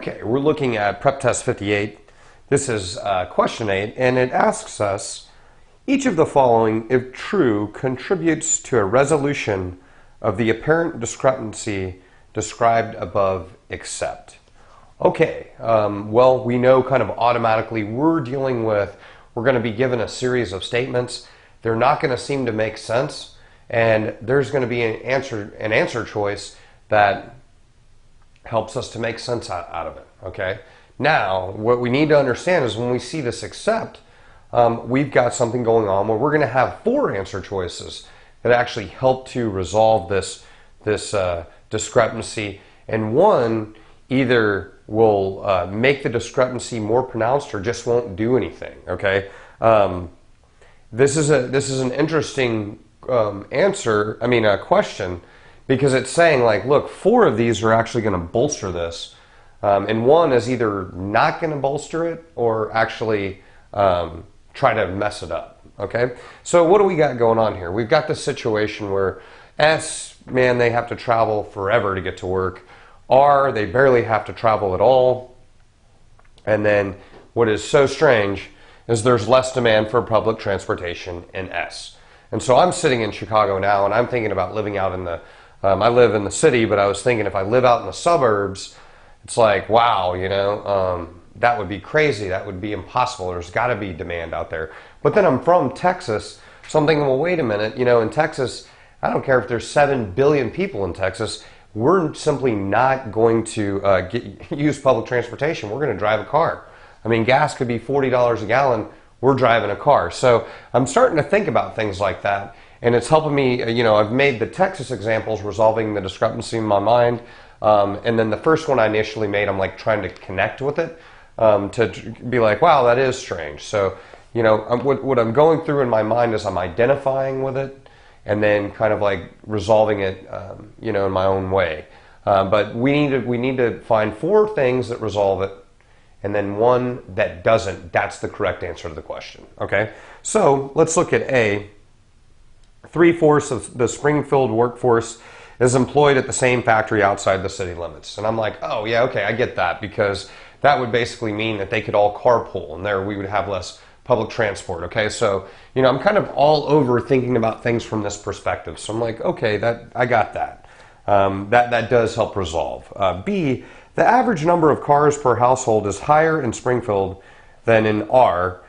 Okay, we're looking at prep test 58. This is question 8, and it asks us, each of the following, if true, contributes to a resolution of the apparent discrepancy described above except. Okay, well, we know kind of automatically we're going to be given a series of statements. They're not going to seem to make sense, and there's going to be an answer choice that helps us to make sense out of it, okay? Now, what we need to understand is when we see this except, we've got something going on where we're going to have 4 answer choices that actually help to resolve this discrepancy, and one either will make the discrepancy more pronounced or just won't do anything, okay? This is an interesting question, because it's saying, like, look, 4 of these are actually going to bolster this, and one is either not going to bolster it or actually try to mess it up, okay? So what do we got going on here? We've got this situation where S, man, they have to travel forever to get to work. R, they barely have to travel at all. And then what is so strange is there's less demand for public transportation in S. And so I'm sitting in Chicago now, and I'm thinking about living out in the I live in the city, but I was thinking if I live out in the suburbs, it's like, wow, you know, that would be crazy. That would be impossible. There's got to be demand out there. But then I'm from Texas, so I'm thinking, well, wait a minute. You know, in Texas, I don't care if there's 7 billion people in Texas. We're simply not going to use public transportation. We're going to drive a car. I mean, gas could be $40 a gallon. We're driving a car. So I'm starting to think about things like that. And it's helping me, you know, I've made the Texas examples resolving the discrepancy in my mind. And then the first one I initially made, I'm like trying to connect with it to be like, wow, that is strange. So, you know, what I'm going through in my mind is I'm identifying with it and then kind of like resolving it, you know, in my own way. But we need to find 4 things that resolve it, and then 1 that doesn't. That's the correct answer to the question, okay? So let's look at A. 3/4 of the Springfield workforce is employed at the same factory outside the city limits. And I'm like, oh yeah, okay, I get that, because that would basically mean that they could all carpool, and there we would have less public transport, okay? So, you know, I'm kind of all over thinking about things from this perspective. So I'm like, okay, I got that. That does help resolve. B, the average number of cars per household is higher in Springfield than in R.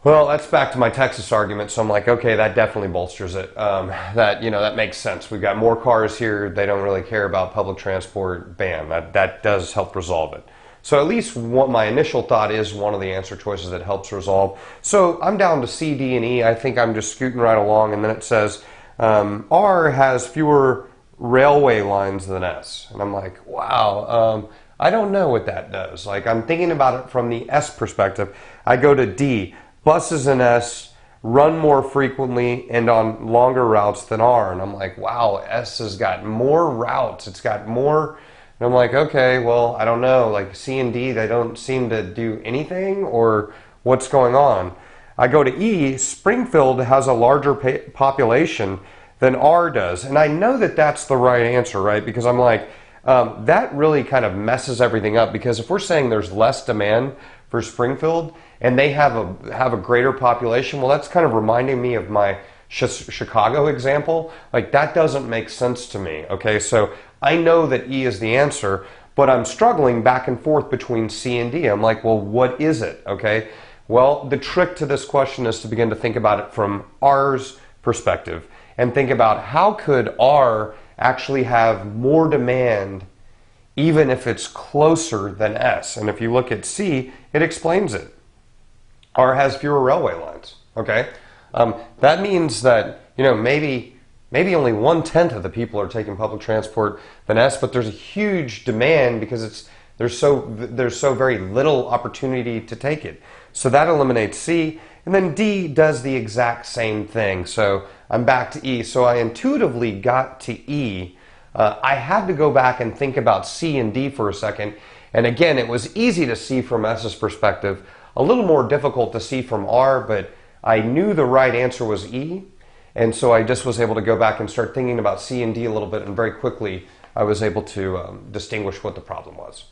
Well, that's back to my Texas argument, so I'm like, okay, that definitely bolsters it. That makes sense. We've got more cars here. They don't really care about public transport. Bam, that does help resolve it. So at least what my initial thought is one of the answer choices that helps resolve. So I'm down to C, D, and E. I think I'm just scooting right along, and then it says R has fewer railway lines than S. And I'm like, wow, I don't know what that does. Like, I'm thinking about it from the S perspective. I go to D. Buses in S run more frequently and on longer routes than R. And I'm like, wow, S has got more routes. It's got more. And I'm like, okay, well, I don't know. Like C and D, they don't seem to do anything, or what's going on? I go to E. Springfield has a larger population than R does. And I know that that's the right answer, right? Because I'm like, that really kind of messes everything up, because if we're saying there's less demand for Springfield and they have a greater population, well, that's kind of reminding me of my Chicago example. Like, that doesn't make sense to me, okay? So I know that E is the answer, but I'm struggling back and forth between C and D. I'm like, well, what is it, okay? Well, the trick to this question is to begin to think about it from R's perspective and think about how could R actually have more demand even if it's closer than S. And if you look at C, it explains it. R has fewer railway lines, okay? That means that, you know, maybe only 1/10 of the people are taking public transport than S, but there's a huge demand because there's so very little opportunity to take it. So that eliminates C. And then D does the exact same thing. So I'm back to E. So I intuitively got to E. I had to go back and think about C and D for a second. And again, it was easy to see from S's perspective, a little more difficult to see from R, but I knew the right answer was E. And so I just was able to go back and start thinking about C and D a little bit, and very quickly I was able to distinguish what the problem was.